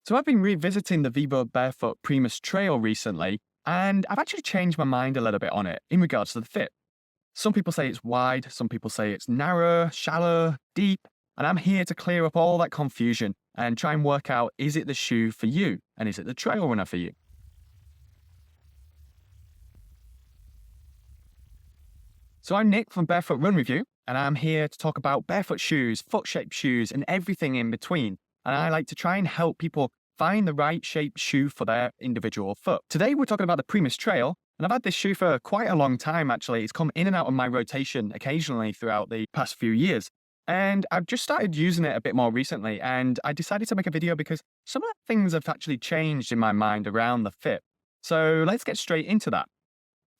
So I've been revisiting the Vivobarefoot Primus Trail recently, and I've actually changed my mind a little bit on it in regards to the fit. Some people say it's wide, some people say it's narrow, shallow, deep, and I'm here to clear up all that confusion and try and work out, is it the shoe for you? And is it the trail runner for you? So I'm Nick from Barefoot Run Review, and I'm here to talk about barefoot shoes, foot-shaped shoes, and everything in between. And I like to try and help people find the right shaped shoe for their individual foot. Today, we're talking about the Primus Trail, and I've had this shoe for quite a long time, actually. It's come in and out of my rotation occasionally throughout the past few years. And I've just started using it a bit more recently, and I decided to make a video because some of the things have actually changed in my mind around the fit. So let's get straight into that.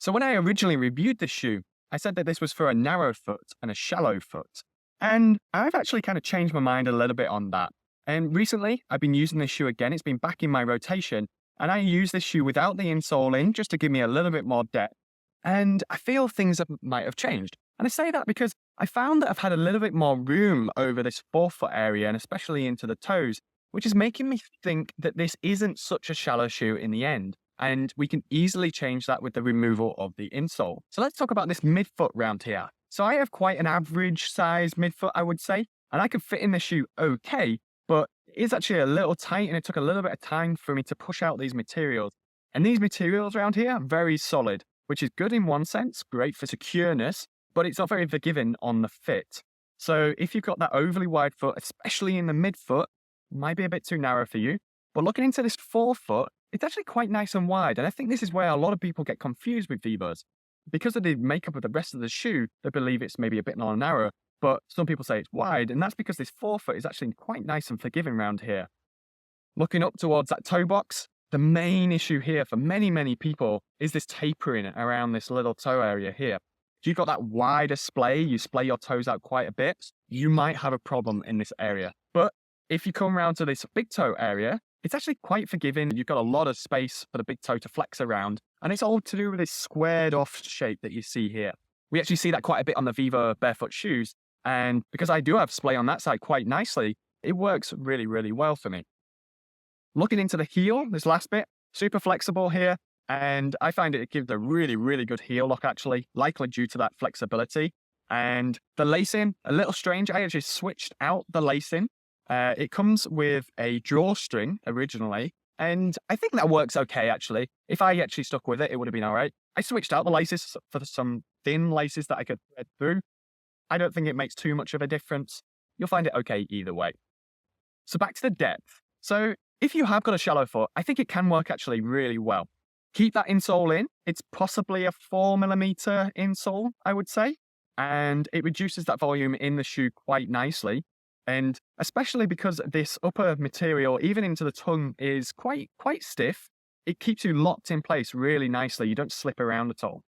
So when I originally reviewed this shoe, I said that this was for a narrow foot and a shallow foot. And I've actually kind of changed my mind a little bit on that. And recently, I've been using this shoe again. It's been back in my rotation. And I use this shoe without the insole in just to give me a little bit more depth. And I feel things might have changed. And I say that because I found that I've had a little bit more room over this forefoot area and especially into the toes, which is making me think that this isn't such a shallow shoe in the end. And we can easily change that with the removal of the insole. So let's talk about this midfoot round here. So I have quite an average size midfoot, I would say, and I can fit in the shoe okay, but it is actually a little tight and it took a little bit of time for me to push out these materials. And these materials around here are very solid, which is good in one sense, great for secureness, but it's not very forgiving on the fit. So if you've got that overly wide foot, especially in the midfoot, it might be a bit too narrow for you. But looking into this forefoot, it's actually quite nice and wide. And I think this is where a lot of people get confused with Vivos. Because of the makeup of the rest of the shoe, they believe it's maybe a bit more narrow, but some people say it's wide. And that's because this forefoot is actually quite nice and forgiving around here. Looking up towards that toe box, the main issue here for many, many people is this tapering around this little toe area here. If you've got that wider splay, you splay your toes out quite a bit, you might have a problem in this area. But if you come around to this big toe area, it's actually quite forgiving. You've got a lot of space for the big toe to flex around. And it's all to do with this squared off shape that you see here. We actually see that quite a bit on the Vivo barefoot shoes. And because I do have splay on that side quite nicely, it works really, really well for me. Looking into the heel, this last bit, super flexible here. And I find it gives a really, really good heel lock actually, likely due to that flexibility. And the lacing, a little strange. I actually switched out the lacing. It comes with a drawstring originally, and I think that works okay, actually. If I actually stuck with it, it would have been all right. I switched out the laces for some thin laces that I could thread through. I don't think it makes too much of a difference. You'll find it okay either way. So back to the depth. So if you have got a shallow foot, I think it can work actually really well. Keep that insole in. It's possibly a 4mm insole, I would say, and it reduces that volume in the shoe quite nicely. And especially because this upper material, even into the tongue, is quite stiff, it keeps you locked in place really nicely. You don't slip around at all.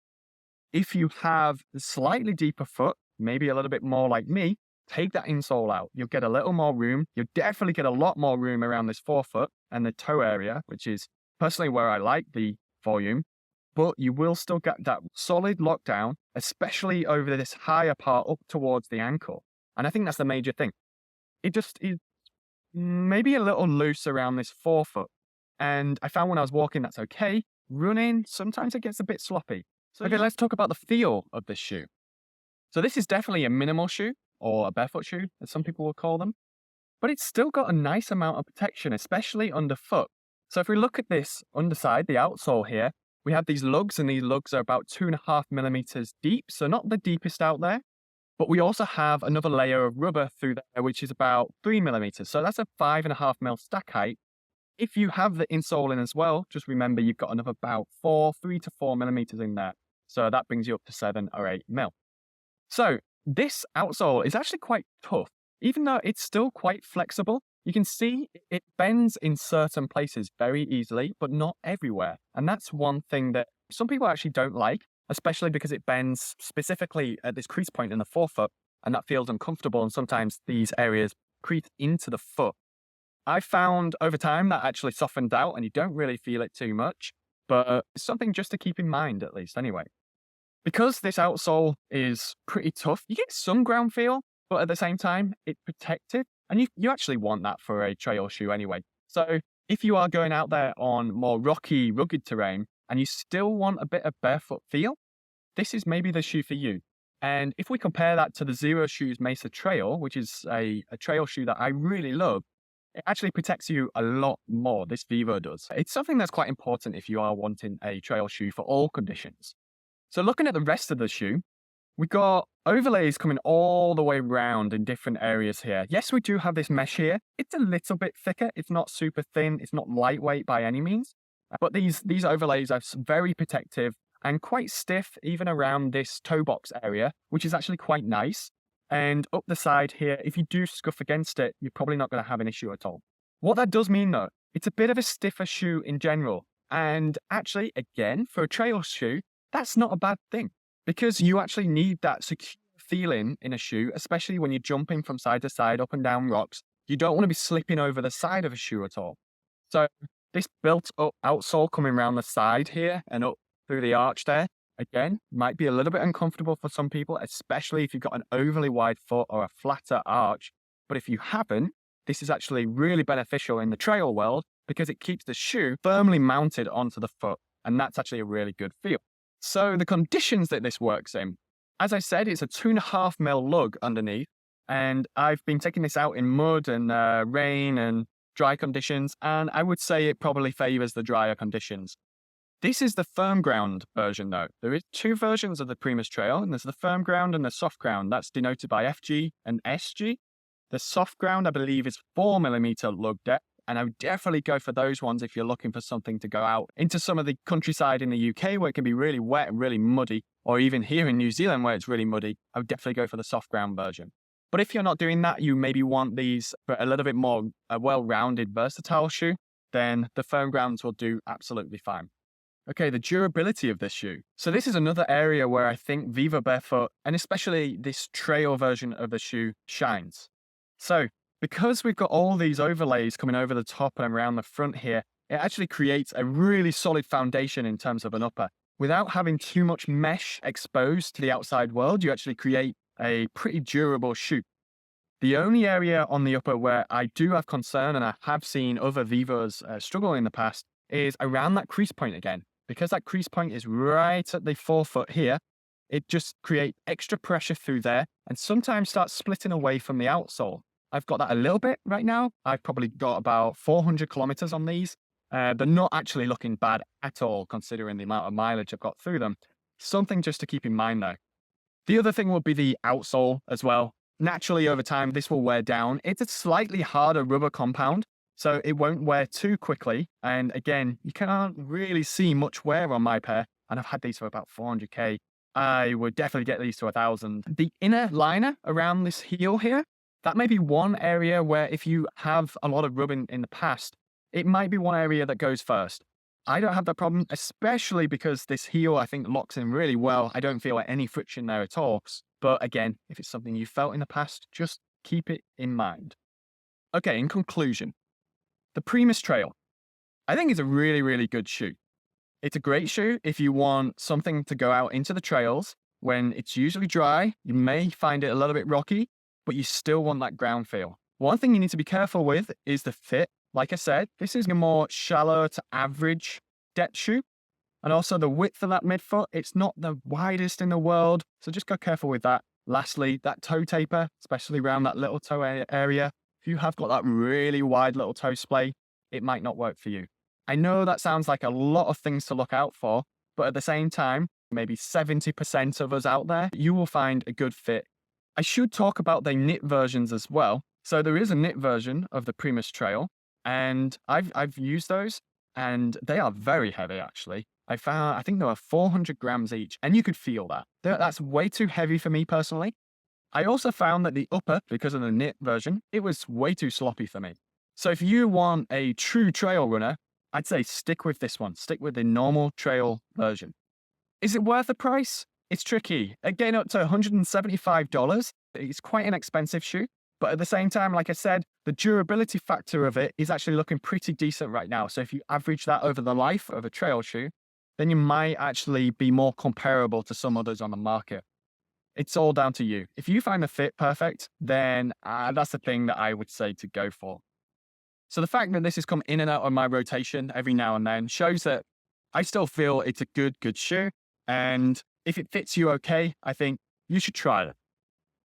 If you have a slightly deeper foot, maybe a little bit more like me, take that insole out. You'll get a little more room. You'll definitely get a lot more room around this forefoot and the toe area, which is personally where I like the volume. But you will still get that solid lockdown, especially over this higher part up towards the ankle. And I think that's the major thing. It just is maybe a little loose around this forefoot. And I found when I was walking, that's okay. Running, sometimes it gets a bit sloppy. So okay, let's talk about the feel of this shoe. So this is definitely a minimal shoe, or a barefoot shoe, as some people will call them. But it's still got a nice amount of protection, especially underfoot. So if we look at this underside, the outsole here, we have these lugs, and these lugs are about 2.5mm deep. So not the deepest out there. But we also have another layer of rubber through there, which is about 3mm. So that's a 5.5mm stack height. If you have the insole in as well, just remember you've got another about 3 to 4mm in there. So that brings you up to 7 or 8mm. So this outsole is actually quite tough. Even though it's still quite flexible, you can see it bends in certain places very easily, but not everywhere. And that's one thing that some people actually don't like, especially because it bends specifically at this crease point in the forefoot, and that feels uncomfortable, and sometimes these areas creep into the foot. I found over time that actually softened out, and you don't really feel it too much, but it's something just to keep in mind, at least anyway. Because this outsole is pretty tough, you get some ground feel, but at the same time, it's protective, and you actually want that for a trail shoe anyway. So If you are going out there on more rocky, rugged terrain and you still want a bit of barefoot feel, this is maybe the shoe for you. And if we compare that to the Zero Shoes Mesa Trail, which is a trail shoe that I really love, it actually protects you a lot more. This Vivo does. It's something that's quite important if you are wanting a trail shoe for all conditions. So looking at the rest of the shoe, we got overlays coming all the way around in different areas here. Yes, we do have this mesh here. It's a little bit thicker. It's not super thin. It's not lightweight by any means. But these overlays are very protective and quite stiff even around this toe box area, which is actually quite nice. And up the side here, if you do scuff against it, you're probably not going to have an issue at all. What that does mean though, it's a bit of a stiffer shoe in general. And actually, again, for a trail shoe, that's not a bad thing because you actually need that secure feeling in a shoe, especially when you're jumping from side to side, up and down rocks. You don't want to be slipping over the side of a shoe at all. So this built up outsole coming around the side here and up through the arch there, again, might be a little bit uncomfortable for some people, especially if you've got an overly wide foot or a flatter arch. But if you haven't, this is actually really beneficial in the trail world because it keeps the shoe firmly mounted onto the foot. And that's actually a really good feel. So the conditions that this works in, as I said, it's a 2.5 mil lug underneath. And I've been taking this out in mud and rain and dry conditions. And I would say it probably favors the drier conditions. This is the firm ground version though. There is two versions of the Primus Trail, and there's the firm ground and the soft ground. That's denoted by FG and SG. The soft ground, I believe, is 4mm lug depth, and I would definitely go for those ones if you're looking for something to go out into some of the countryside in the UK where it can be really wet and really muddy, or even here in New Zealand where it's really muddy. I would definitely go for the soft ground version. But if you're not doing that, you maybe want these for a little bit more well-rounded, versatile shoe, then the firm grounds will do absolutely fine. Okay, the durability of this shoe. So this is another area where I think Vivobarefoot, and especially this trail version of the shoe, shines. So because we've got all these overlays coming over the top and around the front here, it actually creates a really solid foundation in terms of an upper. Without having too much mesh exposed to the outside world, you actually create a pretty durable shoe. The only area on the upper where I do have concern, and I have seen other Vivos struggle in the past, is around that crease point again. Because that crease point is right at the forefoot here, it just creates extra pressure through there and sometimes starts splitting away from the outsole. I've got that a little bit right now. I've probably got about 400 kilometers on these. They're not actually looking bad at all, considering the amount of mileage I've got through them. Something just to keep in mind though. The other thing would be the outsole as well. Naturally, over time, this will wear down. It's a slightly harder rubber compound, so it won't wear too quickly. And again, you can't really see much wear on my pair. And I've had these for about 400k. I would definitely get these to 1,000. The inner liner around this heel here, that may be one area where if you have a lot of rubbing in the past, it might be one area that goes first. I don't have that problem, especially because this heel, I think, locks in really well. I don't feel any friction there at all. But again, if it's something you felt in the past, just keep it in mind. Okay, in conclusion, the Primus Trail, I think is a really, really good shoe. It's a great shoe if you want something to go out into the trails when it's usually dry. You may find it a little bit rocky, but you still want that ground feel. One thing you need to be careful with is the fit. Like I said, this is a more shallow to average depth shoe. And also the width of that midfoot, it's not the widest in the world. So just go careful with that. Lastly, that toe taper, especially around that little toe area. If you have got that really wide little toe splay, it might not work for you. I know that sounds like a lot of things to look out for, but at the same time, maybe 70% of us out there, you will find a good fit. I should talk about the knit versions as well. So there is a knit version of the Primus Trail, and I've used those, and they are very heavy actually. I think there were 400 grams each, and you could feel that. That's way too heavy for me personally. I also found that the upper, because of the knit version, it was way too sloppy for me. So if you want a true trail runner, I'd say stick with this one. Stick with the normal trail version. Is it worth the price? It's tricky. Again, up to $175. It's quite an expensive shoe. But at the same time, like I said, the durability factor of it is actually looking pretty decent right now. So if you average that over the life of a trail shoe, then you might actually be more comparable to some others on the market. It's all down to you. If you find the fit perfect, then that's the thing that I would say to go for. So the fact that this has come in and out of my rotation every now and then shows that I still feel it's a good shoe. And if it fits you okay, I think you should try it.